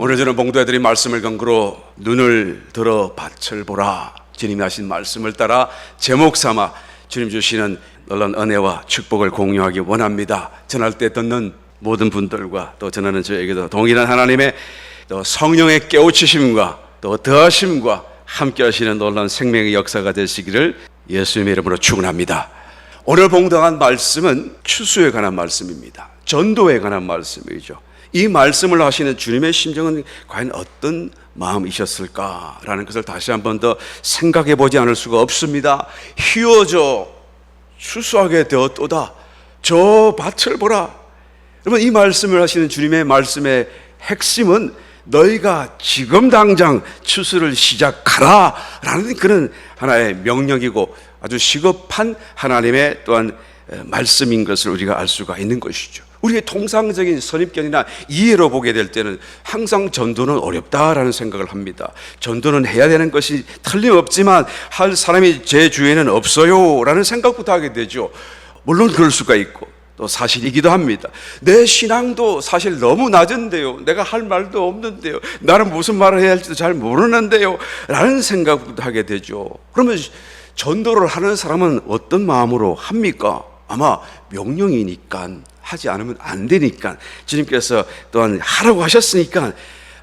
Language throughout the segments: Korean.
오늘 저는 봉도해드린 말씀을 근거로 눈을 들어 밭을 보라, 주님이 하신 말씀을 따라 제목 삼아 주님 주시는 놀라운 은혜와 축복을 공유하기 원합니다. 전할 때 듣는 모든 분들과 또 전하는 저에게도 동일한 하나님의 또 성령의 깨우치심과 또 더하심과 함께 하시는 놀라운 생명의 역사가 되시기를 예수님의 이름으로 축원합니다. 오늘 봉독한 말씀은 추수에 관한 말씀입니다. 전도에 관한 말씀이죠. 이 말씀을 하시는 주님의 심정은 과연 어떤 마음이셨을까라는 것을 다시 한 번 더 생각해 보지 않을 수가 없습니다. 희어져 추수하게 되었도다. 저 밭을 보라. 여러분, 이 말씀을 하시는 주님의 말씀의 핵심은 너희가 지금 당장 추수를 시작하라 라는 그런 하나의 명령이고 아주 시급한 하나님의 또한 말씀인 것을 우리가 알 수가 있는 것이죠. 우리의 통상적인 선입견이나 이해로 보게 될 때는 항상 전도는 어렵다라는 생각을 합니다. 전도는 해야 되는 것이 틀림없지만 할 사람이 제 주위에는 없어요 라는 생각부터 하게 되죠. 물론 그럴 수가 있고 또 사실이기도 합니다. 내 신앙도 사실 너무 낮은데요, 내가 할 말도 없는데요, 나는 무슨 말을 해야 할지도 잘 모르는데요 라는 생각부터 하게 되죠. 그러면 전도를 하는 사람은 어떤 마음으로 합니까? 아마 명령이니까, 하지 않으면 안 되니까, 주님께서 또한 하라고 하셨으니까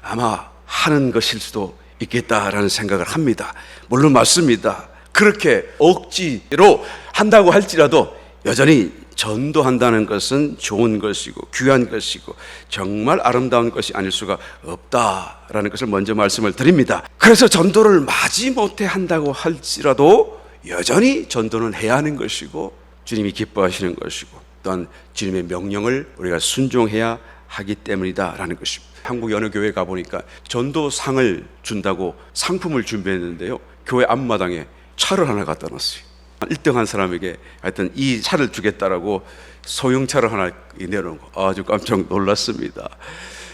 아마 하는 것일 수도 있겠다라는 생각을 합니다. 물론 맞습니다. 그렇게 억지로 한다고 할지라도 여전히 전도한다는 것은 좋은 것이고 귀한 것이고 정말 아름다운 것이 아닐 수가 없다라는 것을 먼저 말씀을 드립니다. 그래서 전도를 마지못해 한다고 할지라도 여전히 전도는 해야 하는 것이고 주님이 기뻐하시는 것이고 또한 주님의 명령을 우리가 순종해야 하기 때문이다라는 것입니다. 한국 어느 교회 가보니까 전도상을 준다고 상품을 준비했는데요, 교회 앞마당에 차를 하나 갖다 놨어요. 1등한 사람에게 하여튼 이 차를 주겠다라고 소형차를 하나 내놓은 거 아주 깜짝 놀랐습니다.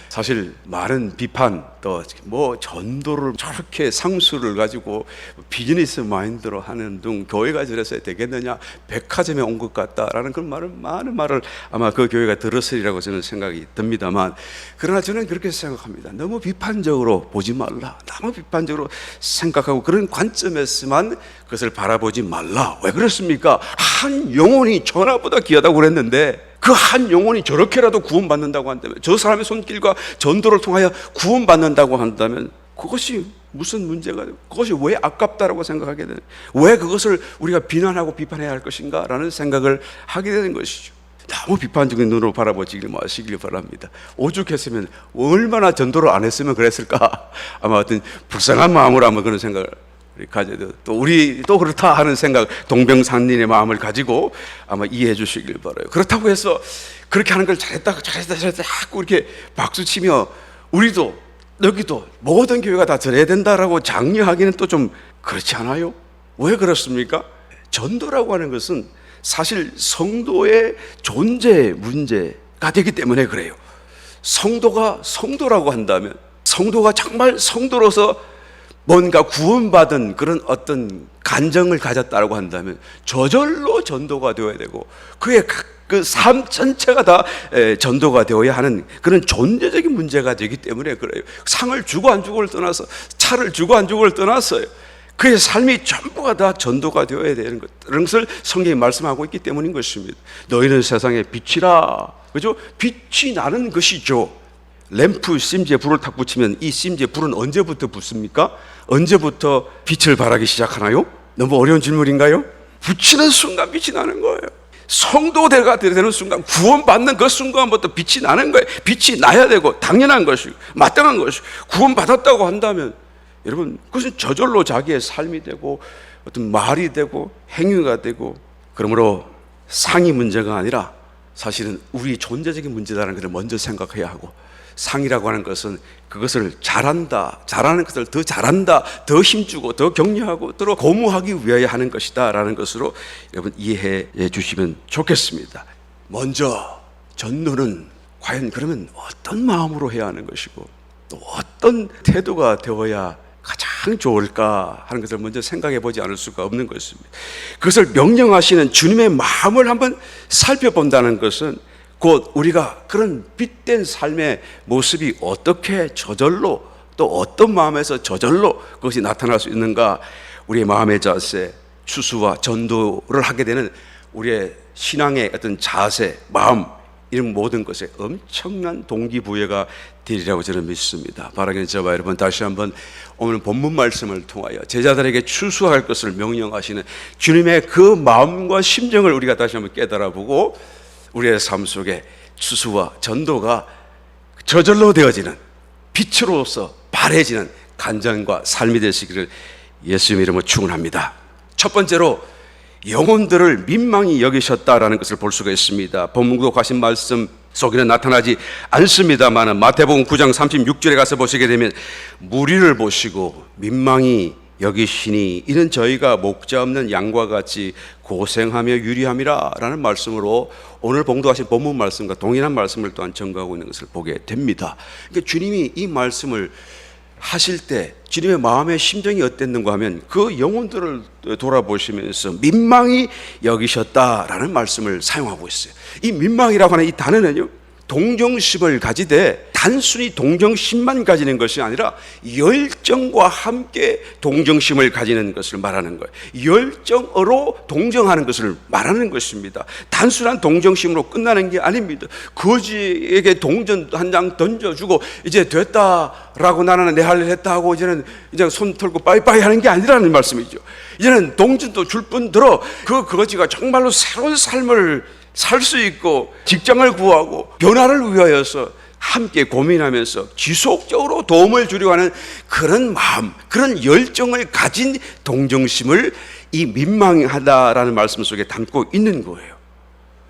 사실 많은 비판, 또 뭐 전도를 저렇게 상수를 가지고 비즈니스 마인드로 하는 등 교회가 저래서 되겠느냐, 백화점에 온 것 같다라는 그런 많은 말을 아마 그 교회가 들었으리라고 저는 생각이 듭니다만, 그러나 저는 그렇게 생각합니다. 너무 비판적으로 보지 말라, 너무 비판적으로 생각하고 그런 관점에서만 그것을 바라보지 말라. 왜 그렇습니까? 한 영혼이 전화보다 귀하다고 그랬는데 그 한 영혼이 저렇게라도 구원받는다고 한다면, 저 사람의 손길과 전도를 통하여 구원받는다고 한다면 그것이 무슨 문제가 되고 그것이 왜 아깝다라고 생각하게 되는, 왜 그것을 우리가 비난하고 비판해야 할 것인가 라는 생각을 하게 되는 것이죠. 너무 비판적인 눈으로 바라보지 마시길 바랍니다. 오죽했으면, 얼마나 전도를 안 했으면 그랬을까, 아마 어떤 불쌍한 마음으로 아마 그런 생각을 가져야 돼요. 또 우리 또 그렇다 하는 생각, 동병상련의 마음을 가지고 아마 이해해 주시길 바라요. 그렇다고 해서 그렇게 하는 걸 잘했다 자꾸 이렇게 박수치며 우리도 여기도 모든 교회가 다 저래야 된다라고 장려하기는 또 좀 그렇지 않아요? 왜 그렇습니까? 전도라고 하는 것은 사실 성도의 존재 문제가 되기 때문에 그래요. 성도가 성도라고 한다면, 성도가 정말 성도로서 뭔가 구원받은 그런 어떤 간정을 가졌다고 한다면 저절로 전도가 되어야 되고 그의 그 삶 전체가 다 전도가 되어야 하는 그런 존재적인 문제가 되기 때문에 그래요. 상을 주고 안 주고를 떠나서, 차를 주고 안 주고를 떠났어요. 그의 삶이 전부가 다 전도가 되어야 되는 것, 그런 것을 성경이 말씀하고 있기 때문인 것입니다. 너희는 세상의 빛이라, 그죠? 빛이 나는 것이죠. 램프 심지에 불을 탁 붙이면 이 심지에 불은 언제부터 붙습니까? 언제부터 빛을 발하기 시작하나요? 너무 어려운 질문인가요? 붙이는 순간 빛이 나는 거예요. 성도가 되는 순간, 구원받는 그 순간부터 빛이 나는 거예요. 빛이 나야 되고 당연한 것이고 마땅한 것이고, 구원받았다고 한다면 여러분 그것은 저절로 자기의 삶이 되고 어떤 말이 되고 행위가 되고, 그러므로 상이 문제가 아니라 사실은 우리 존재적인 문제라는 것을 먼저 생각해야 하고, 상이라고 하는 것은 그것을 잘하는 것을 더 잘한다, 더 힘주고 더 격려하고 더 고무하기 위하여 하는 것이다 라는 것으로 여러분 이해해 주시면 좋겠습니다. 먼저 전도는 과연 그러면 어떤 마음으로 해야 하는 것이고 또 어떤 태도가 되어야 가장 좋을까 하는 것을 먼저 생각해 보지 않을 수가 없는 것입니다. 그것을 명령하시는 주님의 마음을 한번 살펴본다는 것은 곧 우리가 그런 빛된 삶의 모습이 어떻게 저절로 또 어떤 마음에서 저절로 그것이 나타날 수 있는가, 우리의 마음의 자세, 추수와 전도를 하게 되는 우리의 신앙의 어떤 자세, 마음, 이런 모든 것에 엄청난 동기부여가 되리라고 저는 믿습니다. 바라기는 저와 여러분, 다시 한번 오늘 본문 말씀을 통하여 제자들에게 추수할 것을 명령하시는 주님의 그 마음과 심정을 우리가 다시 한번 깨달아보고 우리의 삶 속에 추수와 전도가 저절로 되어지는, 빛으로서 발해지는 간증과 삶이 되시기를 예수님의 이름으로 축원합니다. 첫 번째로 영혼들을 민망히 여기셨다라는 것을 볼 수가 있습니다. 본문으로 가신 말씀 속에는 나타나지 않습니다만 마태복음 9장 36절에 가서 보시게 되면 무리를 보시고 민망히 여기시니 이는 저희가 목자 없는 양과 같이 고생하며 유리함이라 라는 말씀으로 오늘 봉독하신 본문 말씀과 동일한 말씀을 또한 전가하고 있는 것을 보게 됩니다. 그러니까 주님이 이 말씀을 하실 때 주님의 마음의 심정이 어땠는가 하면 그 영혼들을 돌아보시면서 민망히 여기셨다라는 말씀을 사용하고 있어요. 이 민망이라고 하는 이 단어는요, 동정심을 가지되 단순히 동정심만 가지는 것이 아니라 열정과 함께 동정심을 가지는 것을 말하는 거예요. 열정으로 동정하는 것을 말하는 것입니다. 단순한 동정심으로 끝나는 게 아닙니다. 거지에게 동전 한 장 던져주고 이제 됐다라고 나는 내 할 일 했다 하고 이제는 손 털고 빠이빠이 하는 게 아니라는 말씀이죠. 이제는 동전도 줄 뿐더러 그 거지가 정말로 새로운 삶을 살 수 있고 직장을 구하고 변화를 위하여서 함께 고민하면서 지속적으로 도움을 주려고 하는 그런 마음, 그런 열정을 가진 동정심을 이 민망하다라는 말씀 속에 담고 있는 거예요.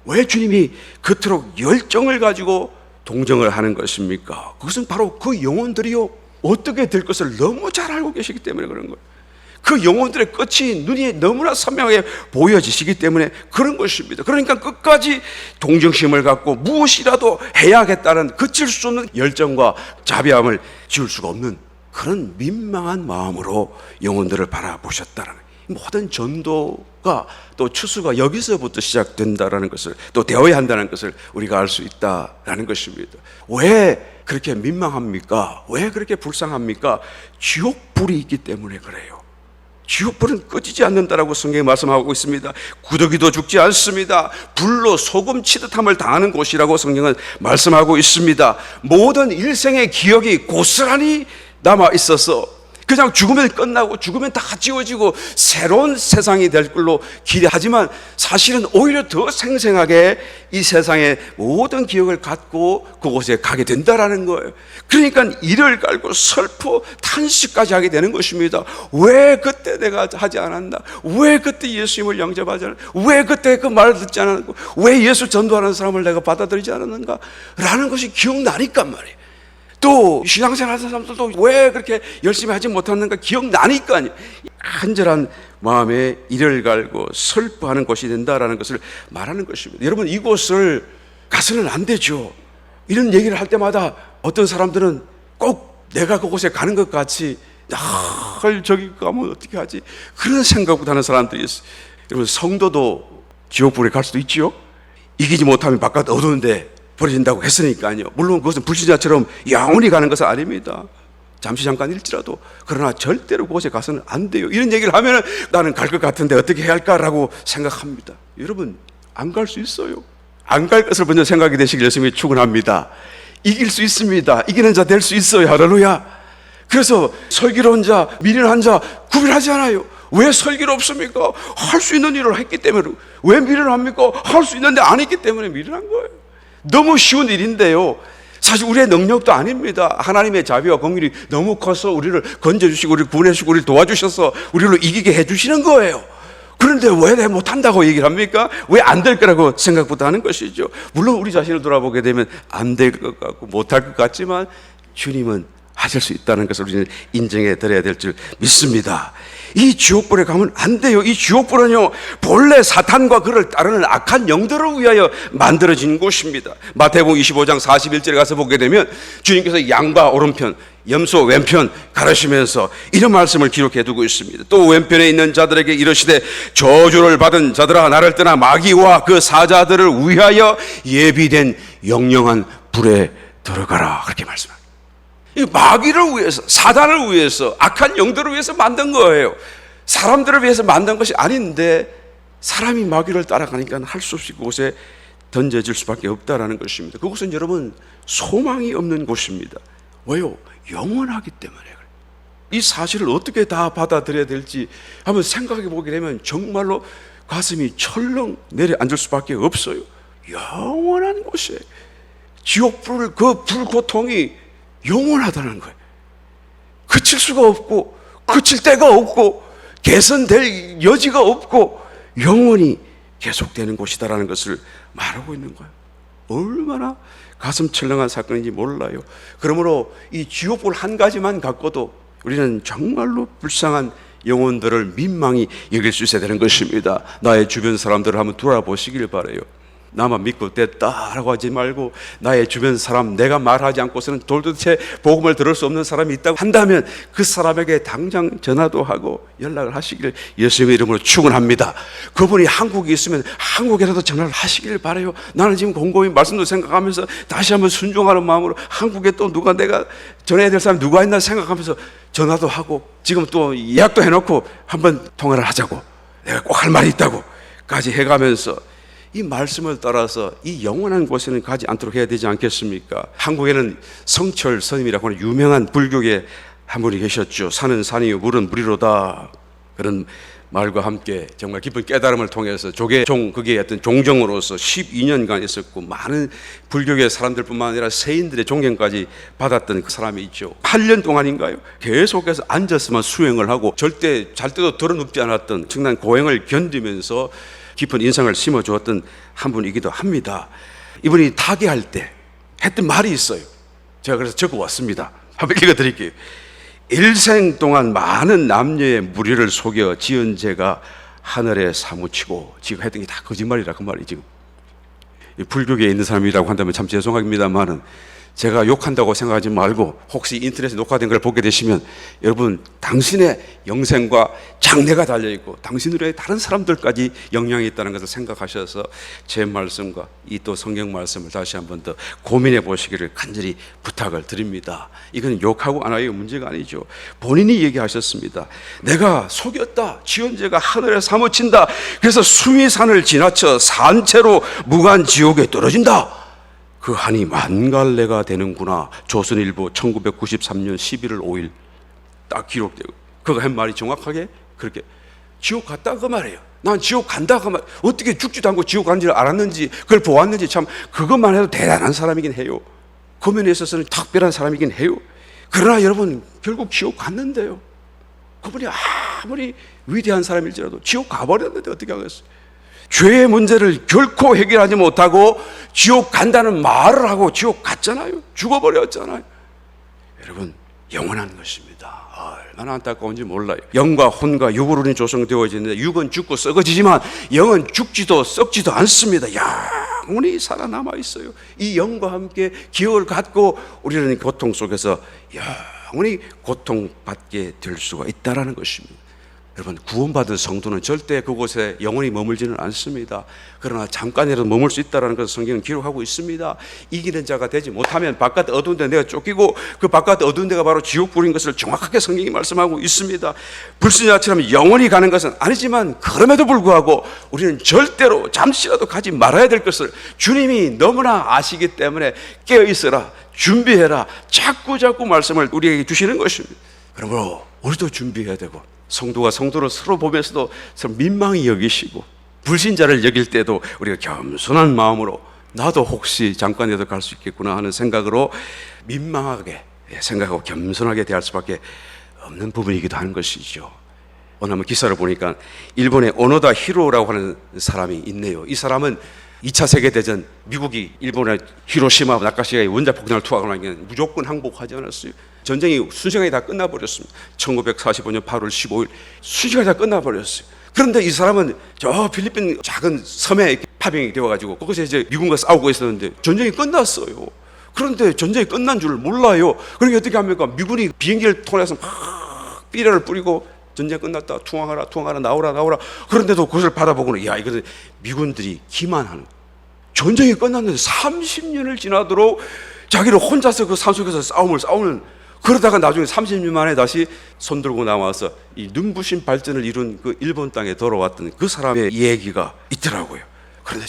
왜 주님이 그토록 열정을 가지고 동정을 하는 것입니까? 그것은 바로 그 영혼들이요, 어떻게 될 것을 너무 잘 알고 계시기 때문에 그런 거예요. 그 영혼들의 끝이 눈이 너무나 선명하게 보여지시기 때문에 그런 것입니다. 그러니까 끝까지 동정심을 갖고 무엇이라도 해야겠다는 그칠 수 없는 열정과 자비함을 지울 수가 없는 그런 민망한 마음으로 영혼들을 바라보셨다는, 모든 전도가 또 추수가 여기서부터 시작된다라는 것을, 또 되어야 한다는 것을 우리가 알 수 있다라는 것입니다. 왜 그렇게 민망합니까? 왜 그렇게 불쌍합니까? 지옥불이 있기 때문에 그래요. 지옥불은 꺼지지 않는다라고 성경에 말씀하고 있습니다. 구더기도 죽지 않습니다. 불로 소금 치듯함을 당하는 곳이라고 성경은 말씀하고 있습니다. 모든 일생의 기억이 고스란히 남아 있어서 그냥 죽으면 끝나고 죽으면 다 지워지고 새로운 세상이 될 걸로 기대하지만 사실은 오히려 더 생생하게 이 세상의 모든 기억을 갖고 그곳에 가게 된다라는 거예요. 그러니까 이를 갈고 슬퍼 탄식까지 하게 되는 것입니다. 왜 그때 내가 하지 않았나? 왜 그때 예수님을 영접하지 않았나? 왜 그때 그 말을 듣지 않았고? 왜 예수 전도하는 사람을 내가 받아들이지 않았는가? 라는 것이 기억나니까 말이에요. 또 신앙생활 하는 사람들도 왜 그렇게 열심히 하지 못했는가 기억나니까 간절한 마음에 이를 갈고 슬퍼하는 곳이 된다라는 것을 말하는 것입니다. 여러분, 이곳을 가서는 안 되죠. 이런 얘기를 할 때마다 어떤 사람들은 꼭 내가 그곳에 가는 것 같이 저기 가면 어떻게 하지? 그런 생각부터 하는 사람들이 있어요. 여러분, 성도도 지옥불에 갈 수도 있지요. 이기지 못하면 바깥 어두운데 버려진다고 했으니까요. 물론 그것은 불신자처럼 영원히 가는 것은 아닙니다. 잠시 잠깐일지라도. 그러나 절대로 그곳에 가서는 안 돼요. 이런 얘기를 하면 나는 갈 것 같은데 어떻게 해야 할까라고 생각합니다. 여러분, 안 갈 수 있어요. 안 갈 것을 먼저 생각이 되시길 열심히 축원합니다. 이길 수 있습니다. 이기는 자 될 수 있어요. 할렐루야. 그래서 설교로운 자, 미련한 자 구별하지 않아요. 왜 설교를 없습니까? 할 수 있는 일을 했기 때문에. 왜 미련합니까? 할 수 있는데 안 했기 때문에 미련한 거예요. 너무 쉬운 일인데요, 사실 우리의 능력도 아닙니다. 하나님의 자비와 긍휼이 너무 커서 우리를 건져주시고 우리를 구원해주시고 우리를 도와주셔서 우리를 이기게 해주시는 거예요. 그런데 왜 내가 못한다고 얘기를 합니까? 왜 안 될 거라고 생각부터 하는 것이죠. 물론 우리 자신을 돌아보게 되면 안 될 것 같고 못할 것 같지만 주님은 하실 수 있다는 것을 우리는 인정해 드려야 될 줄 믿습니다. 이 지옥불에 가면 안 돼요. 이 지옥불은요, 본래 사탄과 그를 따르는 악한 영들을 위하여 만들어진 곳입니다. 마태복음 25장 41절에 가서 보게 되면 주님께서 양과 오른편, 염소 왼편 가르시면서 이런 말씀을 기록해 두고 있습니다. 또 왼편에 있는 자들에게 이르시되 저주를 받은 자들아, 나를 떠나 마귀와 그 사자들을 위하여 예비된 영영한 불에 들어가라, 그렇게 말씀합니다. 이 마귀를 위해서, 사단을 위해서, 악한 영들을 위해서 만든 거예요. 사람들을 위해서 만든 것이 아닌데 사람이 마귀를 따라가니까 할 수 없이 그곳에 던져질 수밖에 없다라는 것입니다. 그곳은 여러분 소망이 없는 곳입니다. 왜요? 영원하기 때문에. 이 사실을 어떻게 다 받아들여야 될지 한번 생각해 보게 되면 정말로 가슴이 철렁 내려앉을 수밖에 없어요. 영원한 곳이에요. 지옥불, 그 불고통이 영원하다는 거예요. 그칠 수가 없고 그칠 데가 없고 개선될 여지가 없고 영원히 계속되는 곳이다라는 것을 말하고 있는 거예요. 얼마나 가슴 철렁한 사건인지 몰라요. 그러므로 이 지옥불 한 가지만 갖고도 우리는 정말로 불쌍한 영혼들을 민망히 여길 수 있어야 되는 것입니다. 나의 주변 사람들을 한번 돌아보시길 바라요. 나만 믿고 됐다라고 하지 말고 나의 주변 사람, 내가 말하지 않고서는 도대체 복음을 들을 수 없는 사람이 있다고 한다면 그 사람에게 당장 전화도 하고 연락을 하시길 예수님의 이름으로 축원합니다. 그분이 한국에 있으면 한국에라도 전화를 하시길 바라요. 나는 지금 곰곰이 말씀도 생각하면서 다시 한번 순종하는 마음으로 한국에 또 누가 내가 전해야 될 사람이 누가 있나 생각하면서 전화도 하고 지금 또 예약도 해놓고 한번 통화를 하자고, 내가 꼭 할 말이 있다고 까지 해가면서 이 말씀을 따라서 이 영원한 곳에는 가지 않도록 해야 되지 않겠습니까? 한국에는 성철 스님이라고 하는 유명한 불교계 한 분이 계셨죠. 산은 산이요 물은 물이로다, 그런 말과 함께 정말 깊은 깨달음을 통해서 조계종, 그게 어떤 종정으로서 12년간 있었고 많은 불교계 사람들뿐만 아니라 세인들의 존경까지 받았던 그 사람이 있죠. 8년 동안인가요? 계속해서 앉아서만 수행을 하고 절대 잘 때도 덜어눕지 않았던 청난 고행을 견디면서 깊은 인상을 심어주었던 한 분이기도 합니다. 이분이 타계할 때 했던 말이 있어요. 제가 그래서 적어왔습니다. 한번 읽어드릴게요. 일생 동안 많은 남녀의 무리를 속여 지은 죄가 하늘에 사무치고, 지금 했던 게 다 거짓말이라 그 말이 지금. 불교계에 있는 사람이라고 한다면 참 죄송합니다만은 제가 욕한다고 생각하지 말고 혹시 인터넷에 녹화된 걸 보게 되시면 여러분 당신의 영생과 장래가 달려있고 당신으로 해 다른 사람들까지 영향이 있다는 것을 생각하셔서 제 말씀과 이 또 성경 말씀을 다시 한 번 더 고민해 보시기를 간절히 부탁을 드립니다. 이건 욕하고 안 하기가 문제가 아니죠. 본인이 얘기하셨습니다. 내가 속였다, 지은 죄가 하늘에 사무친다, 그래서 수미산을 지나쳐 산채로 무간 지옥에 떨어진다, 그 한이 만갈래가 되는구나. 조선일보 1993년 11월 5일 딱 기록되고, 그가 한 말이 정확하게 그렇게 지옥 갔다 그 말이에요. 난 지옥 간다 그 말. 어떻게 죽지도 않고 지옥 간 줄 알았는지, 그걸 보았는지 참 그것만 해도 대단한 사람이긴 해요. 그 면에 있어서는 특별한 사람이긴 해요. 그러나 여러분 결국 지옥 갔는데요. 그분이 아무리 위대한 사람일지라도 지옥 가버렸는데 어떻게 하겠어요? 죄의 문제를 결코 해결하지 못하고 지옥 간다는 말을 하고 지옥 갔잖아요. 죽어버렸잖아요. 여러분 영원한 것입니다. 얼마나 안타까운지 몰라요. 영과 혼과 육으로 조성되어지는데 육은 죽고 썩어지지만 영은 죽지도 썩지도 않습니다. 영원히 살아남아 있어요. 이 영과 함께 기억을 갖고 우리는 고통 속에서 영원히 고통받게 될 수가 있다는 것입니다. 여러분 구원받은 성도는 절대 그곳에 영원히 머물지는 않습니다. 그러나 잠깐이라도 머물 수 있다는 것을 성경은 기록하고 있습니다. 이기는 자가 되지 못하면 바깥 어두운 데 내가 쫓기고 그 바깥 어두운 데가 바로 지옥불인 것을 정확하게 성경이 말씀하고 있습니다. 불신자처럼 영원히 가는 것은 아니지만 그럼에도 불구하고 우리는 절대로 잠시라도 가지 말아야 될 것을 주님이 너무나 아시기 때문에 깨어있어라, 준비해라, 자꾸 말씀을 우리에게 주시는 것입니다. 그러므로 우리도 준비해야 되고, 성도가 성도를 서로 보면서도 서로 민망히 여기시고, 불신자를 여길 때도 우리가 겸손한 마음으로 나도 혹시 잠깐이라도 갈 수 있겠구나 하는 생각으로 민망하게 생각하고 겸손하게 대할 수밖에 없는 부분이기도 하는 것이죠. 오늘 한번 기사를 보니까 일본의 오노다 히로라고 하는 사람이 있네요. 이 사람은 2차 세계대전 미국이 일본의 히로시마 나카시마에 원자폭탄을 투하하고 나면 무조건 항복하지 않았어요. 전쟁이 순식간에 다 끝나버렸습니다. 1945년 8월 15일 순식간에 다 끝나버렸어요. 그런데 이 사람은 저 필리핀 작은 섬에 파병이 되어가지고 거기서 이제 미국과 싸우고 있었는데 전쟁이 끝났어요. 그런데 전쟁이 끝난 줄 몰라요. 그러니까 어떻게 합니까? 미군이 비행기를 통해서 막 삐라를 뿌리고 전쟁 끝났다, 투항하라, 나오라. 그런데도 그것을 받아보고는 야, 이거는 미군들이 기만하는, 전쟁이 끝났는데 30년을 지나도록 자기를 혼자서 그 산속에서 싸우는, 그러다가 나중에 30년 만에 다시 손 들고 나와서 이 눈부신 발전을 이룬 그 일본 땅에 돌아왔던 그 사람의 얘기가 있더라고요. 그런데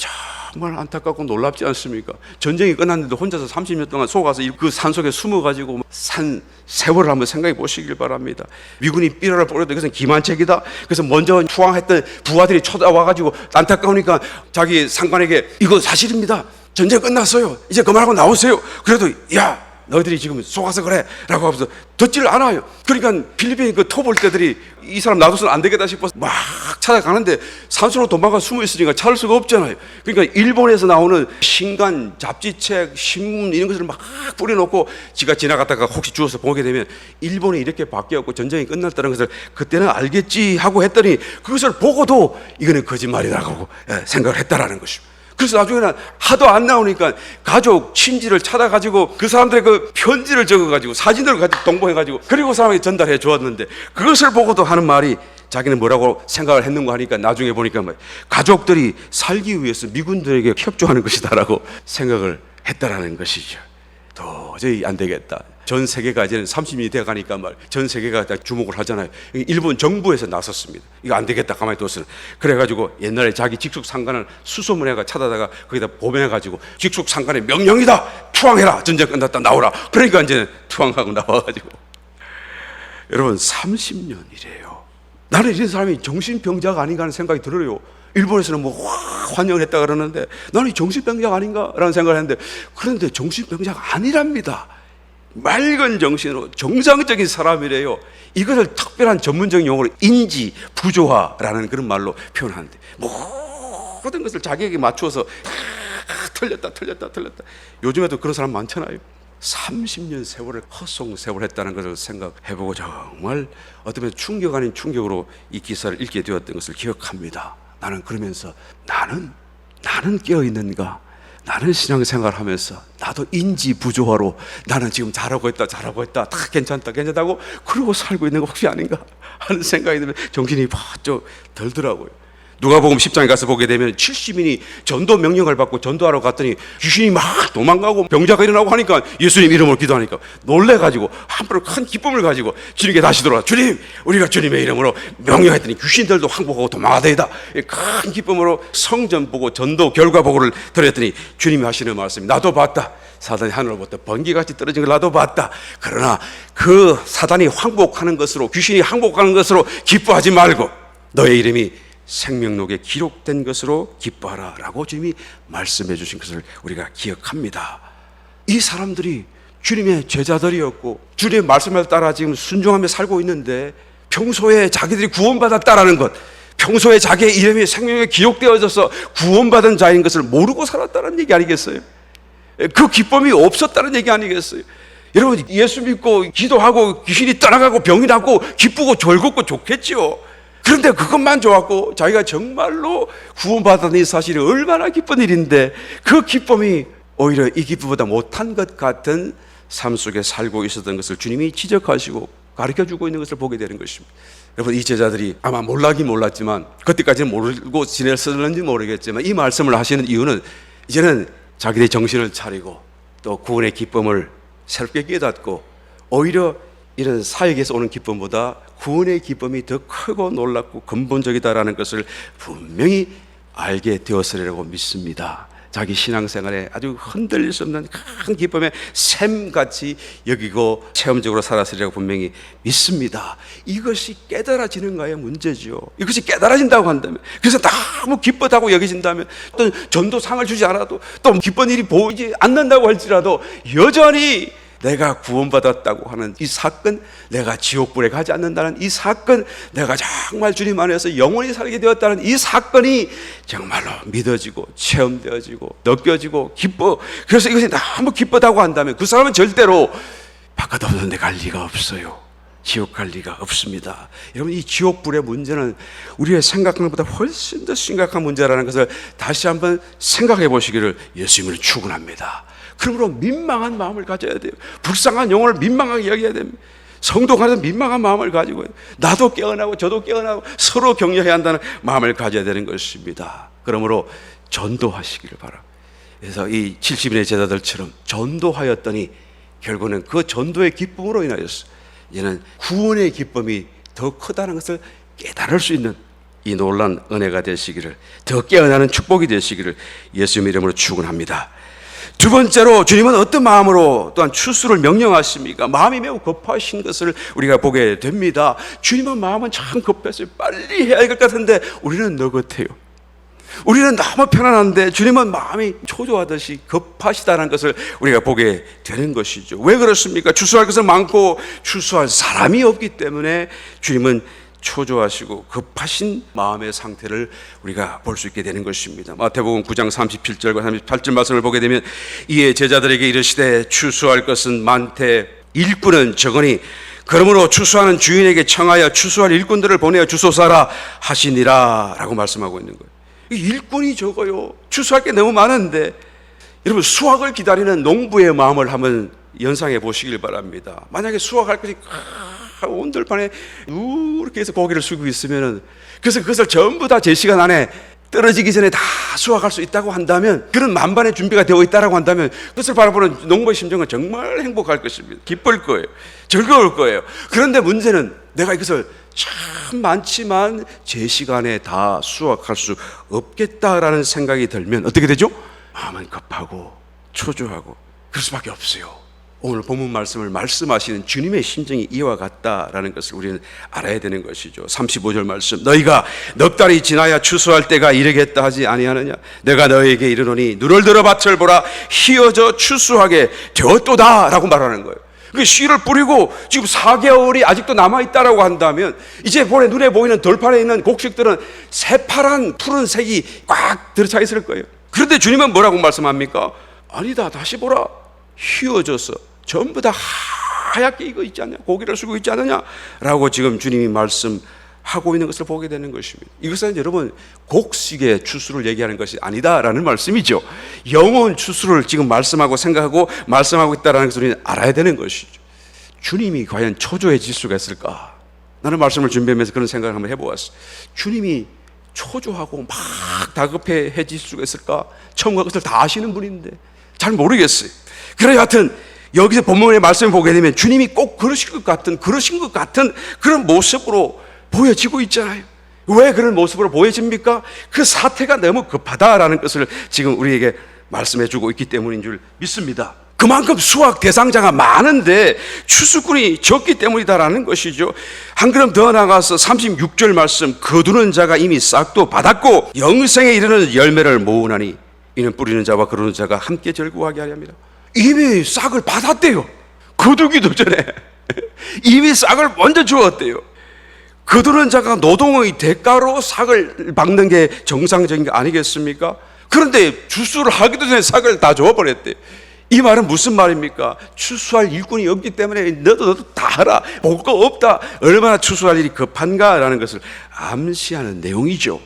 정말 안타깝고 놀랍지 않습니까? 전쟁이 끝났는데 혼자서 30년 동안 속아서 그 산속에 숨어가지고 산 세월을 한번 생각해 보시길 바랍니다. 미군이 삐라를 뿌려도 이것은 기만책이다. 그래서 먼저 투항했던 부하들이 쳐다와가지고 안타까우니까 자기 상관에게 이거 사실입니다. 전쟁 끝났어요. 이제 그만하고 나오세요. 그래도 야, 너희들이 지금 속아서 그래 라고 하면서 듣지를 않아요. 그러니까 필리핀 그 토벌대들이 이 사람 놔둬서는 안 되겠다 싶어서 막 찾아가는데 산소로 도망가 숨어 있으니까 찾을 수가 없잖아요. 그러니까 일본에서 나오는 신간, 잡지책, 신문 이런 것을 막 뿌려놓고 지가 지나갔다가 혹시 주워서 보게 되면 일본이 이렇게 바뀌었고 전쟁이 끝났다는 것을 그때는 알겠지 하고 했더니 그것을 보고도 이거는 거짓말이라고 생각을 했다라는 것입니다. 그래서 나중에는 하도 안 나오니까 가족, 친지를 찾아가지고 그 사람들의 그 편지를 적어가지고 사진을 가지고 동봉해가지고 그리고 사람에게 전달해 주었는데 그것을 보고도 하는 말이 자기는 뭐라고 생각을 했는가 하니까 나중에 보니까 가족들이 살기 위해서 미군들에게 협조하는 것이다라고 생각을 했다라는 것이죠. 도저히 안 되겠다. 전 세계가 이제는 30년이 되어 가니까 전 세계가 다 주목을 하잖아요. 일본 정부에서 나섰습니다. 이거 안 되겠다 가만히 뒀어요. 그래가지고 옛날에 자기 직속 상관을 수소문해가 찾아다가 거기다 보면해가지고 직속 상관의 명령이다. 투항해라. 전쟁 끝났다. 나오라. 그러니까 이제 투항하고 나와가지고 여러분 30년이래요. 나는 이런 사람이 정신병자가 아닌가 하는 생각이 들어요. 일본에서는 뭐 환영을 했다 그러는데 나는 정신병자가 아닌가라는 생각을 했는데 그런데 정신병자가 아니랍니다. 맑은 정신으로 정상적인 사람이래요. 이것을 특별한 전문적인 용어로 인지 부조화라는 그런 말로 표현하는데 모든 것을 자기에게 맞추어서 틀렸다. 요즘에도 그런 사람 많잖아요. 30년 세월을 헛송 세월했다는 것을 생각해보고 정말 어쩌면 충격 아닌 충격으로 이 기사를 읽게 되었던 것을 기억합니다. 나는 그러면서 나는 깨어있는가? 나는 신앙생활을 하면서 나도 인지 부조화로 나는 지금 잘하고 있다 다 괜찮다고 그러고 살고 있는 거 혹시 아닌가 하는 생각이 들면 정신이 바짝 들더라고요. 누가복음 10장에 가서 보게 되면 70인이 전도 명령을 받고 전도하러 갔더니 귀신이 막 도망가고 병자가 일어나고 하니까 예수님 이름으로 기도하니까 놀래가지고 한풀 큰 기쁨을 가지고 주님께 다시 돌아와 주님 우리가 주님의 이름으로 명령했더니 귀신들도 항복하고 도망하더이다. 큰 기쁨으로 성전 보고 전도 결과 보고를 드렸더니 주님이 하시는 말씀이 나도 봤다. 사단이 하늘로부터 번개같이 떨어진 걸 나도 봤다. 그러나 그 사단이 항복하는 것으로 귀신이 항복하는 것으로 기뻐하지 말고 너의 이름이 생명록에 기록된 것으로 기뻐하라 라고 주님이 말씀해 주신 것을 우리가 기억합니다. 이 사람들이 주님의 제자들이었고 주님의 말씀을 따라 지금 순종하며 살고 있는데 평소에 자기들이 구원받았다라는 것, 평소에 자기의 이름이 생명록에 기록되어져서 구원받은 자인 것을 모르고 살았다는 얘기 아니겠어요? 그 기쁨이 없었다는 얘기 아니겠어요? 여러분 예수 믿고 기도하고 귀신이 떠나가고 병이 낫고 기쁘고 즐겁고 좋겠죠. 그런데 그것만 좋았고 자기가 정말로 구원받았다는 이 사실이 얼마나 기쁜 일인데 그 기쁨이 오히려 이 기쁨보다 못한 것 같은 삶 속에 살고 있었던 것을 주님이 지적하시고 가르쳐주고 있는 것을 보게 되는 것입니다. 여러분 이 제자들이 아마 몰라긴 몰랐지만 그때까지는 모르고 지냈었는지 모르겠지만 이 말씀을 하시는 이유는 이제는 자기들의 정신을 차리고 또 구원의 기쁨을 새롭게 깨닫고 오히려 이런 사역에서 오는 기쁨보다 구원의 기쁨이 더 크고 놀랍고 근본적이다라는 것을 분명히 알게 되었으리라고 믿습니다. 자기 신앙생활에 아주 흔들릴 수 없는 큰 기쁨의 샘같이 여기고 체험적으로 살았으리라고 분명히 믿습니다. 이것이 깨달아지는가의 문제죠. 이것이 깨달아진다고 한다면, 그래서 너무 기쁘다고 여겨진다면, 또 전도상을 주지 않아도 또 기쁜 일이 보이지 않는다고 할지라도 여전히 내가 구원받았다고 하는 이 사건, 내가 지옥불에 가지 않는다는 이 사건, 내가 정말 주님 안에서 영원히 살게 되었다는 이 사건이 정말로 믿어지고 체험되어지고 느껴지고 기뻐. 그래서 이것이 너무 기쁘다고 한다면 그 사람은 절대로 바깥 없는 데 갈 리가 없어요. 지옥 갈 리가 없습니다. 여러분, 이 지옥불의 문제는 우리의 생각하는 것보다 훨씬 더 심각한 문제라는 것을 다시 한번 생각해 보시기를 예수님을 축원합니다. 그러므로 민망한 마음을 가져야 돼요. 불쌍한 영혼을 민망하게 여겨야 됩니다. 성도 간에서 민망한 마음을 가지고 나도 깨어나고 저도 깨어나고 서로 격려해야 한다는 마음을 가져야 되는 것입니다. 그러므로 전도하시기를 바랍니다. 그래서 이 70인의 제자들처럼 전도하였더니 결국은 그 전도의 기쁨으로 인하여서 이제는 구원의 기쁨이 더 크다는 것을 깨달을 수 있는 이 놀라운 은혜가 되시기를, 더 깨어나는 축복이 되시기를 예수님 이름으로 축원합니다. 두 번째로 주님은 어떤 마음으로 또한 추수를 명령하십니까? 마음이 매우 급하신 것을 우리가 보게 됩니다. 주님은 마음은 참 급했어요. 빨리 해야 할 것 같은데 우리는 느긋해요. 우리는 너무 편안한데 주님은 마음이 초조하듯이 급하시다는 것을 우리가 보게 되는 것이죠. 왜 그렇습니까? 추수할 것은 많고 추수할 사람이 없기 때문에 주님은 초조하시고 급하신 마음의 상태를 우리가 볼 수 있게 되는 것입니다. 마태복음 9장 37절과 38절 말씀을 보게 되면 이에 제자들에게 이르시되 추수할 것은 많되 일꾼은 적으니 그러므로 추수하는 주인에게 청하여 추수할 일꾼들을 보내어 주소사라 하시니라 라고 말씀하고 있는 거예요. 일꾼이 적어요. 추수할 게 너무 많은데. 여러분, 수확을 기다리는 농부의 마음을 한번 연상해 보시길 바랍니다. 만약에 수확할 것이 온 들판에 이렇게 해서 고개를 숙이고 있으면은, 그래서 그것을 전부 다 제 시간 안에 떨어지기 전에 다 수확할 수 있다고 한다면, 그런 만반의 준비가 되어 있다고 한다면 그것을 바라보는 농부의 심정은 정말 행복할 것입니다. 기쁠 거예요. 즐거울 거예요. 그런데 문제는 내가 이것을 참 많지만 제 시간에 다 수확할 수 없겠다라는 생각이 들면 어떻게 되죠? 마음은 급하고 초조하고 그럴 수밖에 없어요. 오늘 본문 말씀을 말씀하시는 주님의 심정이 이와 같다라는 것을 우리는 알아야 되는 것이죠. 35절 말씀, 너희가 넉 달이 지나야 추수할 때가 이르겠다 하지 아니하느냐? 내가 너희에게 이르노니 눈을 들어 밭을 보라, 희어져 추수하게 되었도다 라고 말하는 거예요. 그 씨를 뿌리고 지금 4개월이 아직도 남아있다라고 한다면 이제 볼에 눈에 보이는 돌판에 있는 곡식들은 새파란 푸른색이 꽉 들어차 있을 거예요. 그런데 주님은 뭐라고 말씀합니까? 아니다, 다시 보라, 휘어져서 전부 다 하얗게 익어 있지 않냐, 고기를 쓰고 있지 않느냐 라고 지금 주님이 말씀하고 있는 것을 보게 되는 것입니다. 이것은 여러분 곡식의 추수를 얘기하는 것이 아니다라는 말씀이죠. 영혼 추수를 지금 말씀하고 생각하고 말씀하고 있다는 것을 우리는 알아야 되는 것이죠. 주님이 과연 초조해질 수가 있을까? 나는 말씀을 준비하면서 그런 생각을 한번 해보았어요. 주님이 초조하고 막 다급해질 수가 있을까? 처음과 것을 다 아시는 분인데 잘 모르겠어요. 그래, 하여튼 여기서 본문의 말씀을 보게 되면 주님이 꼭 그러신 것 같은 그런 모습으로 보여지고 있잖아요. 왜 그런 모습으로 보여집니까? 그 사태가 너무 급하다라는 것을 지금 우리에게 말씀해 주고 있기 때문인 줄 믿습니다. 그만큼 수확 대상자가 많은데 추수꾼이 적기 때문이다라는 것이죠. 한 걸음 더 나가서 36절 말씀, 거두는 자가 이미 싹도 받았고 영생에 이르는 열매를 모으나니 이는 뿌리는 자와 거두는 자가 함께 절구하게 하려 합니다. 이미 싹을 받았대요. 거두기도 전에 이미 싹을 먼저 주었대요. 거두는 자가 노동의 대가로 싹을 박는 게 정상적인 게 아니겠습니까? 그런데 추수를 하기도 전에 싹을 다 줘버렸대요. 이 말은 무슨 말입니까? 추수할 일꾼이 없기 때문에 너도 다 하라, 볼 거 없다, 얼마나 추수할 일이 급한가라는 것을 암시하는 내용이죠.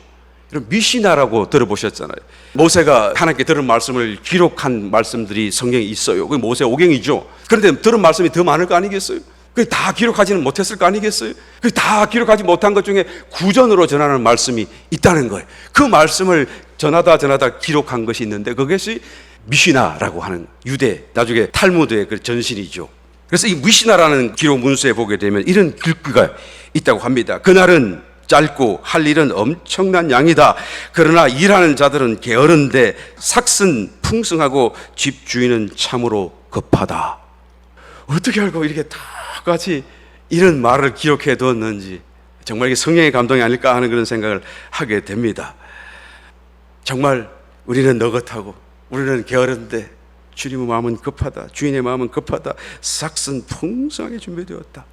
미시나라고 들어보셨잖아요. 모세가 하나님께 들은 말씀을 기록한 말씀들이 성경에 있어요. 그게 모세 오경이죠. 그런데 들은 말씀이 더 많을 거 아니겠어요? 그게 다 기록하지는 못했을 거 아니겠어요? 그게 다 기록하지 못한 것 중에 구전으로 전하는 말씀이 있다는 거예요. 그 말씀을 전하다 기록한 것이 있는데 그것이 미시나라고 하는 유대, 나중에 탈무드의 그 전신이죠. 그래서 이 미시나라는 기록 문서에 보게 되면 이런 글귀가 있다고 합니다. 그날은 짧고 할 일은 엄청난 양이다. 그러나 일하는 자들은 게으른데 삭은 풍성하고 집 주인은 참으로 급하다. 어떻게 알고 이렇게 다 같이 이런 말을 기록해 두었는지 정말 이게 성령의 감동이 아닐까 하는 그런 생각을 하게 됩니다. 정말 우리는 너긋하고 우리는 게으른데 주님의 마음은 급하다, 주인의 마음은 급하다. 삭슨 풍성하게 준비되었다.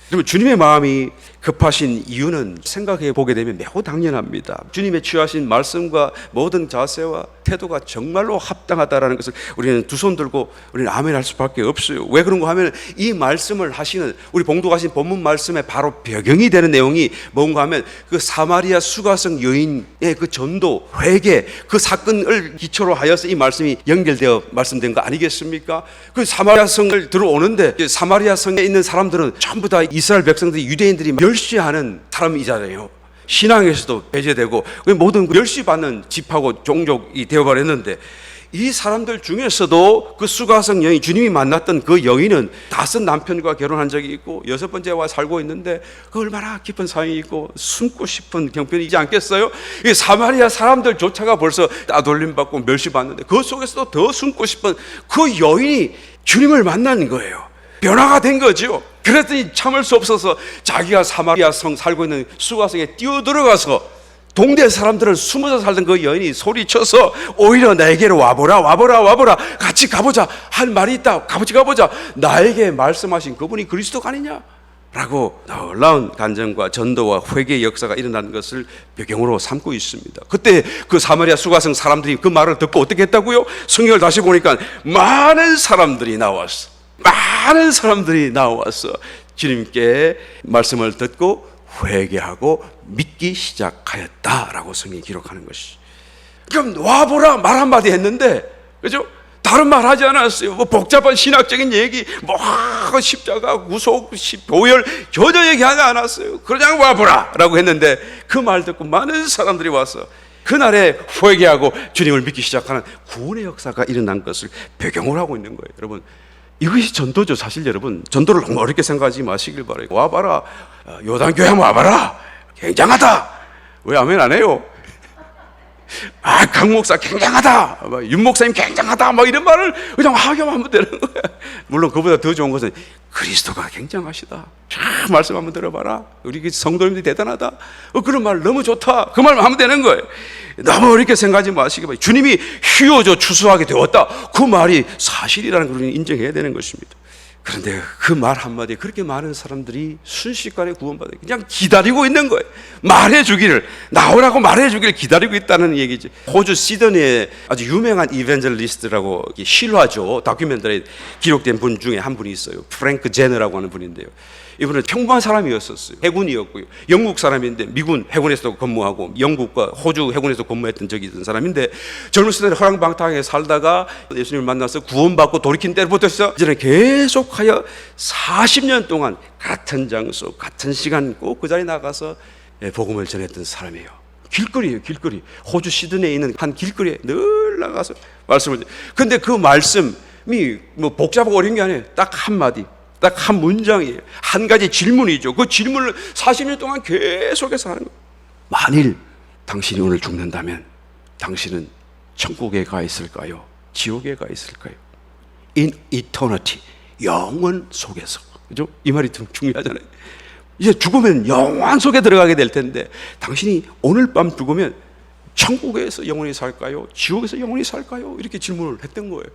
그러면 주님의 마음이 급하신 이유는 생각해 보게 되면 매우 당연합니다. 주님의 취하신 말씀과 모든 자세와 태도가 정말로 합당하다라는 것을 우리는 두 손 들고 우리는 아멘 할 수밖에 없어요. 왜 그런가 하면 이 말씀을 하시는, 우리 봉독하신 본문 말씀에 바로 배경이 되는 내용이 뭔가 하면 그 사마리아 수가성 여인의 그 전도, 회개, 그 사건을 기초로 하여서 이 말씀이 연결되어 말씀된 거 아니겠습니까? 그 사마리아 성을 들어오는데 사마리아 성에 있는 사람들은 전부 다 이스라엘 백성들이, 유대인들이 멸시하는 사람이잖아요. 신앙에서도 배제되고 모든 멸시받는 집하고 종족이 되어버렸는데, 이 사람들 중에서도 그 수가성 여인, 주님이 만났던 그 여인은 5 남편과 결혼한 적이 있고 6번째와 살고 있는데 그 얼마나 깊은 사랑이 있고 숨고 싶은 형편이지 않겠어요? 이 사마리아 사람들조차가 벌써 따돌림받고 멸시받는데 그 속에서도 더 숨고 싶은 그 여인이 주님을 만난 거예요. 변화가 된 거죠. 그랬더니 참을 수 없어서 자기가 사마리아 성 살고 있는 수가성에 뛰어들어가서 동네 사람들은 숨어서 살던 그 여인이 소리쳐서 오히려 나에게로 와보라, 와보라, 와보라, 같이 가보자, 할 말이 있다, 같이 가보자, 나에게 말씀하신 그분이 그리스도가 아니냐 라고 놀라운 간증과 전도와 회개의 역사가 일어나는 것을 배경으로 삼고 있습니다. 그때 그 사마리아 수가성 사람들이 그 말을 듣고 어떻게 했다고요? 성경을 다시 보니까 많은 사람들이 나왔어. 많은 사람들이 나와서 주님께 말씀을 듣고 회개하고 믿기 시작하였다라고 성경이 기록하는 것이. 그럼 와보라 말 한마디 했는데, 그죠? 다른 말 하지 않았어요. 뭐 복잡한 신학적인 얘기, 뭐 십자가, 구속, 보혈 전혀 얘기하지 않았어요. 그냥 와보라 라고 했는데 그 말 듣고 많은 사람들이 와서 그날에 회개하고 주님을 믿기 시작하는 구원의 역사가 일어난 것을 배경으로 하고 있는 거예요. 여러분, 이것이 전도죠. 사실 여러분, 전도를 너무 어렵게 생각하지 마시길 바라요. 와봐라, 요단교회 한번 와봐라, 굉장하다. 왜 아멘 안 해요? 아, 강 목사 굉장하다, 윤 목사님 굉장하다, 막 이런 말을 그냥 하면 되는 거야. 물론 그보다 더 좋은 것은 그리스도가 굉장하시다. 참 말씀 한번 들어봐라, 우리 성도님들이 대단하다, 그런 말 너무 좋다, 그 말만 하면 되는 거예요. 너무 어렵게 생각하지 마시기 바랍니다. 주님이 휘어져 추수하게 되었다, 그 말이 사실이라는 걸 우리는 인정해야 되는 것입니다. 그런데 그 말 한마디에 그렇게 많은 사람들이 순식간에 구원받아 그냥 기다리고 있는 거예요. 말해주기를, 나오라고 말해주기를 기다리고 있다는 얘기지. 호주 시드니에 아주 유명한 이벤젤리스트라고 실화죠, 다큐멘터리에 기록된 분 중에 한 분이 있어요. 프랭크 제너라고 하는 분인데요, 이분은 평범한 사람이었었어요. 해군이었고요. 영국 사람인데 미군 해군에서도 근무하고 영국과 호주 해군에서 근무했던 적이 있던 사람인데, 젊었을 때 허랑방탕하게 살다가 예수님을 만나서 구원받고 돌이킨 때부터 이제는 계속하여 40년 동안 같은 장소, 같은 시간 꼭 그 자리에 나가서 복음을 전했던 사람이에요. 길거리예요, 길거리. 호주 시드니에 있는 한 길거리에 늘 나가서 말씀을. 근데 그 말씀이 뭐 복잡하고 어려운 게 아니에요. 딱 한마디, 딱 한 문장이에요. 한 가지 질문이죠. 그 질문을 40년 동안 계속해서 하는 거예요. 만일 당신이 오늘 죽는다면 당신은 천국에 가 있을까요? 지옥에 가 있을까요? In eternity, 영원 속에서. 그죠? 이 말이 좀 중요하잖아요. 이제 죽으면 영원 속에 들어가게 될 텐데, 당신이 오늘 밤 죽으면 천국에서 영원히 살까요? 지옥에서 영원히 살까요? 이렇게 질문을 했던 거예요.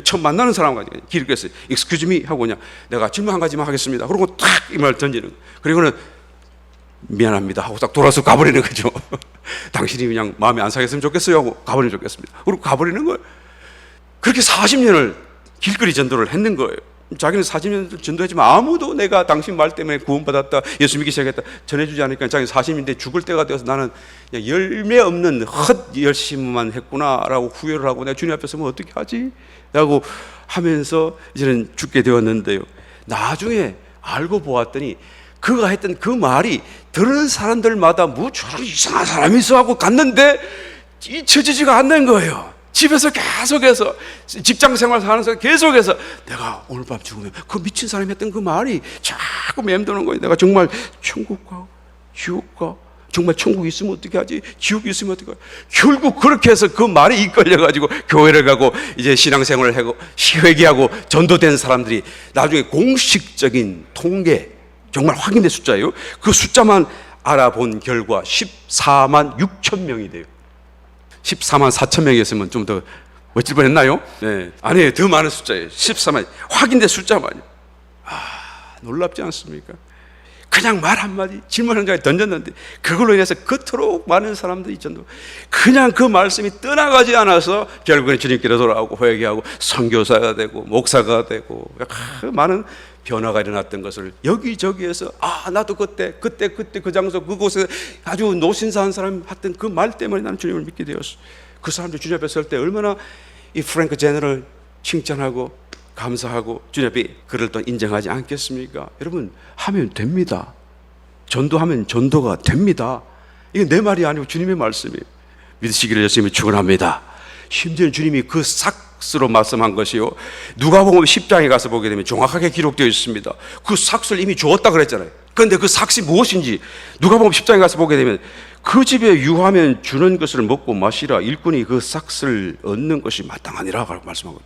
처음 만나는 사람과 길거리에서 excuse me 하고 그냥 내가 질문 한 가지만 하겠습니다. 그러고 탁 이 말 던지는 거예요. 그리고는 미안합니다 하고 딱 돌아서 가버리는 거죠. 당신이 그냥 마음에 안 상했으면 좋겠어요 하고 가버리면 좋겠습니다. 그리고 가버리는 거예요. 그렇게 40년을 길거리 전도를 했는 거예요. 자기는 40년 전도했지만 아무도 내가 당신 말 때문에 구원받았다, 예수 믿기 시작했다 전해주지 않으니까 자기는 40년인데 죽을 때가 되어서 나는 열매 없는 헛 열심만 했구나라고 후회를 하고 내가 주님 앞에 서면 어떻게 하지? 라고 하면서 이제는 죽게 되었는데요, 나중에 알고 보았더니 그가 했던 그 말이 들은 사람들마다 뭐 저런 이상한 사람이 있어 하고 갔는데 잊혀지지가 않는 거예요. 집에서 계속해서, 직장 생활 하면서 계속해서 내가 오늘 밤 죽으면 그 미친 사람이 했던 그 말이 자꾸 맴도는 거예요. 내가 정말 천국 가, 지옥 가, 정말 천국이 있으면 어떻게 하지? 지옥이 있으면 어떻게 하지? 결국 그렇게 해서 그 말에 이끌려가지고 교회를 가고 이제 신앙생활을 하고 회개하고 전도된 사람들이 나중에 공식적인 통계, 정말 확인된 숫자예요. 그 숫자만 알아본 결과 14만 6천 명이 돼요. 14만 4천 명이었으면 좀 더 어찌 뻔했나요? 네, 아니에요. 더 많은 숫자예요. 14만. 확인된 숫자만요. 놀랍지 않습니까? 그냥 말 한마디, 질문 한 가지 던졌는데 그걸로 인해서 그토록 많은 사람들이 전도 그냥 그 말씀이 떠나가지 않아서 결국엔 주님께로 돌아오고 회개하고 선교사가 되고 목사가 되고 많은 변화가 일어났던 것을 여기저기에서 나도 그때 그 장소 그곳에 아주 노신사한 사람이 했던 그 말 때문에 나는 주님을 믿게 되었어. 그 사람들 주님 앞에 설 때 얼마나 이 프랭크 제너를 칭찬하고 감사하고 주님 앞에 그를 또 인정하지 않겠습니까? 여러분, 하면 됩니다. 전도하면 전도가 됩니다. 이게 내 말이 아니고 주님의 말씀이에요. 믿으시기를 예수님이 축원합니다. 심지어 주님이 그 삭스로 말씀한 것이요, 누가복음 10장에 가서 보게 되면 정확하게 기록되어 있습니다. 그 삭스를 이미 주었다 그랬잖아요. 그런데 그 삭이 무엇인지 누가복음 10장에 가서 보게 되면 그 집에 유하면 주는 것을 먹고 마시라. 일꾼이 그 삭을 얻는 것이 마땅하니라 라고 말씀하고,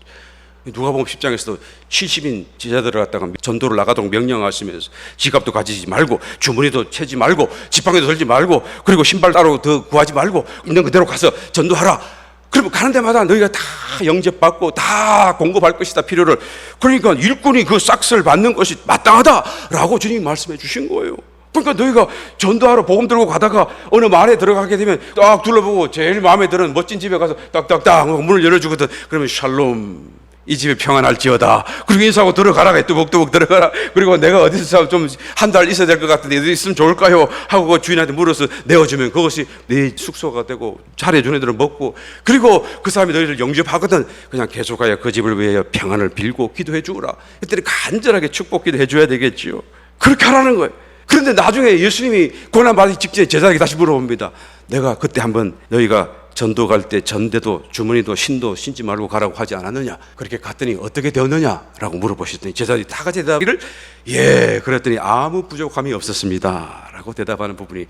누가복음 10장에서도 70인 제자들을 갖다가 전도를 나가도록 명령하시면서 지갑도 가지지 말고 주머니도 채지 말고 지팡이도 들지 말고 그리고 신발 따로 더 구하지 말고 있는 그대로 가서 전도하라. 그러면 가는 데마다 너희가 다 영접받고 다 공급할 것이다, 필요를. 그러니까 일꾼이 그 삭스를 받는 것이 마땅하다라고 주님이 말씀해 주신 거예요. 그러니까 너희가 전도하러 복음 들고 가다가 어느 마을에 들어가게 되면 딱 둘러보고 제일 마음에 드는 멋진 집에 가서 딱딱딱 문을 열어주거든. 그러면 샬롬, 이 집에 평안할지어다. 그리고 인사하고 들어가라. 뚜벅뚜벅 들어가라. 그리고 내가 어디서 좀 한 달 있어야 될 것 같은데 어디 있으면 좋을까요? 하고 그 주인한테 물어서 내어주면 그것이 네 숙소가 되고 잘해주는 애들은 먹고, 그리고 그 사람이 너희를 영접하거든. 그냥 계속하여 그 집을 위하여 평안을 빌고 기도해 주라. 그때는 간절하게 축복 기도해 줘야 되겠지요. 그렇게 하라는 거예요. 그런데 나중에 예수님이 고난받기 직전에 제자에게 다시 물어봅니다. 내가 그때 한번 너희가 전도 갈 때 전대도 주머니도 신도 신지 말고 가라고 하지 않았느냐? 그렇게 갔더니 어떻게 되었느냐? 라고 물어보셨더니 제자들이 다 같이 대답하기를 예, 그랬더니 아무 부족함이 없었습니다 라고 대답하는 부분이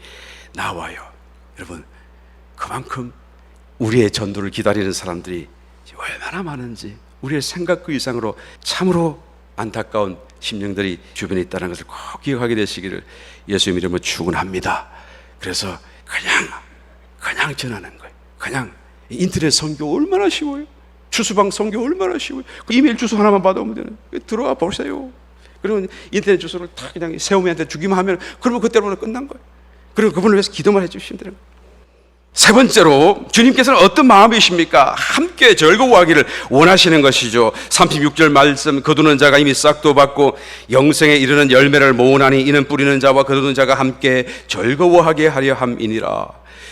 나와요. 여러분, 그만큼 우리의 전도를 기다리는 사람들이 얼마나 많은지, 우리의 생각 그 이상으로 참으로 안타까운 심령들이 주변에 있다는 것을 꼭 기억하게 되시기를 예수님 이름으로 축원합니다. 그래서 그냥 전하는 거예요. 그냥 인터넷 선교 얼마나 쉬워요. 주소방 선교 얼마나 쉬워요. 그 이메일 주소 하나만 받아오면 되는. 들어와 보세요. 그러면 인터넷 주소를 다 그냥 세우미한테 주기만 하면 그러면 그때로는 끝난 거예요. 그리고 그분을 위해서 기도만 해주시면 되는 거예요. 세 번째로 주님께서는 어떤 마음이십니까? 함께 즐거워하기를 원하시는 것이죠. 36절 말씀, 거두는 자가 이미 싹도 받고 영생에 이르는 열매를 모으나니 이는 뿌리는 자와 거두는 자가 함께 즐거워하게 하려 함이니라.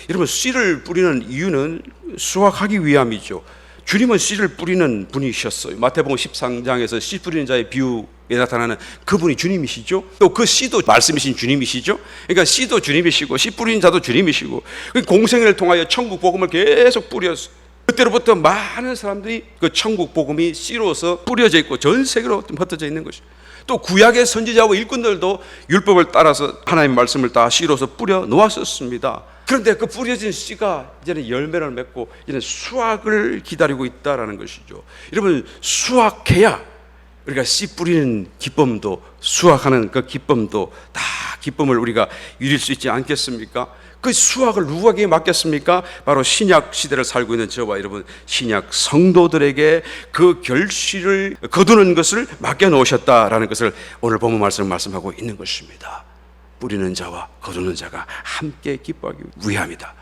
여러분, 씨를 뿌리는 이유는 수확하기 위함이죠. 주님은 씨를 뿌리는 분이셨어요. 마태복음 13장에서 씨 뿌리는 자의 비유에 나타나는 그분이 주님이시죠. 또 그 씨도 말씀이신 주님이시죠. 그러니까 씨도 주님이시고 씨 뿌리는 자도 주님이시고, 공생애를 통하여 천국 복음을 계속 뿌렸어요. 그때로부터 많은 사람들이 그 천국 복음이 씨로서 뿌려져 있고 전 세계로 흩어져 있는 것이죠. 또 구약의 선지자와 일꾼들도 율법을 따라서 하나님의 말씀을 다 씨로서 뿌려 놓았었습니다. 그런데 그 뿌려진 씨가 이제는 열매를 맺고 이제는 수확을 기다리고 있다라는 것이죠. 여러분, 수확해야 우리가 씨 뿌리는 기쁨도, 수확하는 그 기쁨도 다 기쁨을 우리가 누릴 수 있지 않겠습니까? 그 수확을 누구에게 맡겼습니까? 바로 신약 시대를 살고 있는 저와 여러분, 신약 성도들에게 그 결실을 거두는 것을 맡겨놓으셨다라는 것을 오늘 본문 말씀하고 있는 것입니다. 뿌리는 자와 거두는 자가 함께 기뻐하기 위함이다.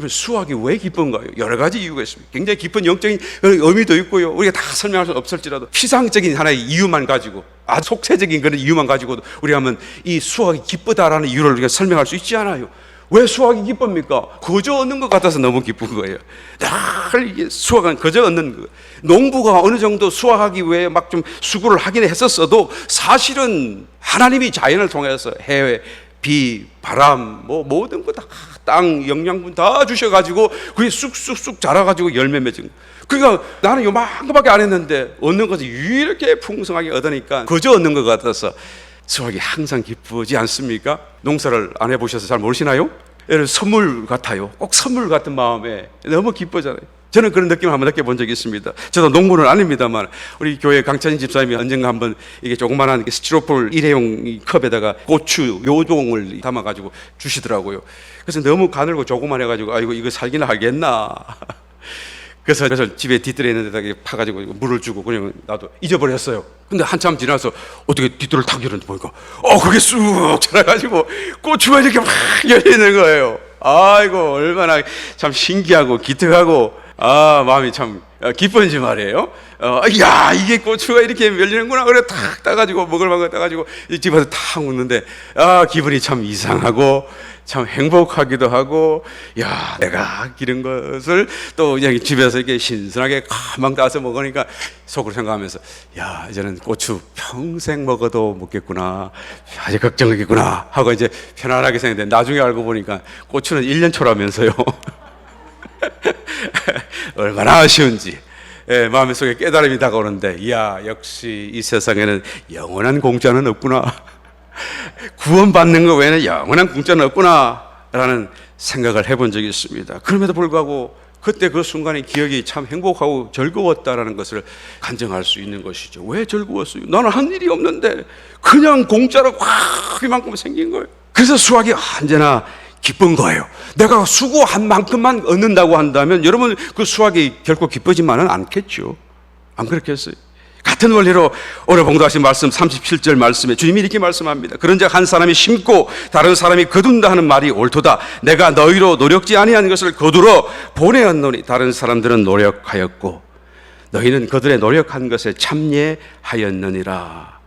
수확이 왜 기쁜가요? 여러 가지 이유가 있습니다. 굉장히 깊은 영적인 의미도 있고요. 우리가 다 설명할 수 없을지라도 피상적인 하나의 이유만 가지고, 아주 속세적인 그런 이유만 가지고 우리가 하면 이 수확이 기쁘다라는 이유를 우리가 설명할 수 있지 않아요. 왜 수확이 기쁩니까? 거저 얻는 것 같아서 너무 기쁜 거예요. 늘 이게 수확은 거저 얻는 거. 농부가 어느 정도 수확하기 위해 막 좀 수고를 하긴 했었어도 사실은 하나님이 자연을 통해서 해외 비, 바람, 뭐 모든 거 다 땅 영양분 다 주셔가지고 그게 쑥쑥쑥 자라가지고 열매 맺은 거. 그러니까 나는 요만한 거밖에 안 했는데 얻는 것을 이렇게 풍성하게 얻으니까 거저 얻는 것 같아서 수확이 항상 기쁘지 않습니까? 농사를 안 해보셔서 잘 모르시나요? 여러분, 선물 같아요. 꼭 선물 같은 마음에 너무 기쁘잖아요. 저는 그런 느낌을 한번 느껴본 적이 있습니다. 저도 농부는 아닙니다만 우리 교회 강찬인 집사님이 언젠가 한번 이게 조그만한 스티로폴 일회용 컵에다가 고추 요종을 담아가지고 주시더라고요. 그래서 너무 가늘고 조그만 해가지고 아이고 이거 살기나 하겠나. 그래서 집에 뒤뜰에 있는 데다가 파가지고 물을 주고 그냥 나도 잊어버렸어요. 근데 한참 지나서 어떻게 뒤뜰을 탁 열었는데 보니까 그게 쑥 자라가지고 고추가 이렇게 막 열리는 거예요. 아이고 얼마나 참 신기하고 기특하고 마음이 참 기쁜지 말이에요. 야 이게 고추가 이렇게 열리는구나. 그래 탁 따가지고 먹을 만큼 따가지고 집에서 탁 먹는데 기분이 참 이상하고 참 행복하기도 하고, 야 내가 기른 것을 또 그냥 집에서 이렇게 신선하게 가만 따서 먹으니까 속으로 생각하면서 야 이제는 고추 평생 먹어도 먹겠구나, 아주 걱정하겠구나 하고 이제 편안하게 생각했는데 나중에 알고 보니까 고추는 1년초라면서요. 얼마나 아쉬운지 마음의 속에 깨달음이 다가오는데, 이야 역시 이 세상에는 영원한 공짜는 없구나, 구원받는 것 외에는 영원한 공짜는 없구나 라는 생각을 해본 적이 있습니다. 그럼에도 불구하고 그때 그 순간의 기억이 참 행복하고 즐거웠다라는 것을 간증할 수 있는 것이죠. 왜 즐거웠어요? 나는 한 일이 없는데 그냥 공짜로 확 이만큼 생긴 거예요. 그래서 수확이 언제나 기쁜 거예요. 내가 수고한 만큼만 얻는다고 한다면 여러분 그 수확이 결코 기쁘지만은 않겠죠. 안 그렇겠어요? 같은 원리로 오늘 봉독하신 말씀 37절 말씀에 주님이 이렇게 말씀합니다. 그런즉 한 사람이 심고 다른 사람이 거둔다 하는 말이 옳도다. 내가 너희로 노력지 아니한 것을 거두러 보내었노니 다른 사람들은 노력하였고 너희는 그들의 노력한 것에 참여하였느니라.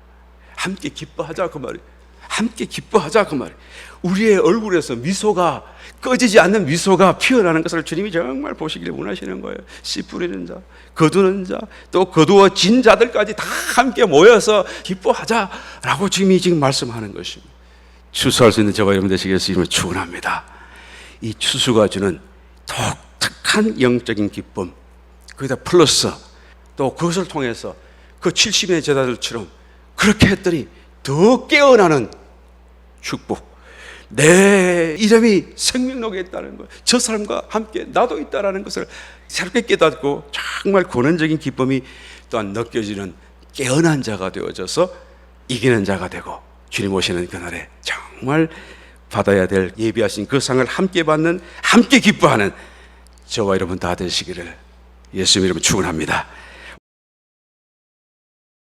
함께 기뻐하자 그 말이에요. 함께 기뻐하자 그 말이에요. 우리의 얼굴에서 미소가 꺼지지 않는 미소가 피어나는 것을 주님이 정말 보시기를 원하시는 거예요. 씨 뿌리는 자, 거두는 자, 또 거두어진 자들까지 다 함께 모여서 기뻐하자라고 주님이 지금 말씀하는 것입니다. 추수할 수 있는 저와 여러분 되시겠으면 축원합니다. 이 추수가 주는 독특한 영적인 기쁨, 거기다 플러스 또 그것을 통해서 그 70인의 제자들처럼 그렇게 했더니 더 깨어나는 축복, 내 이름이 생명록에 있다는 것, 저 사람과 함께 나도 있다는 것을 새롭게 깨닫고 정말 권원적인 기쁨이 또한 느껴지는 깨어난 자가 되어져서 이기는 자가 되고 주님 오시는 그날에 정말 받아야 될 예비하신 그 상을 함께 받는, 함께 기뻐하는 저와 여러분 다 되시기를 예수님 이름으로 축원합니다.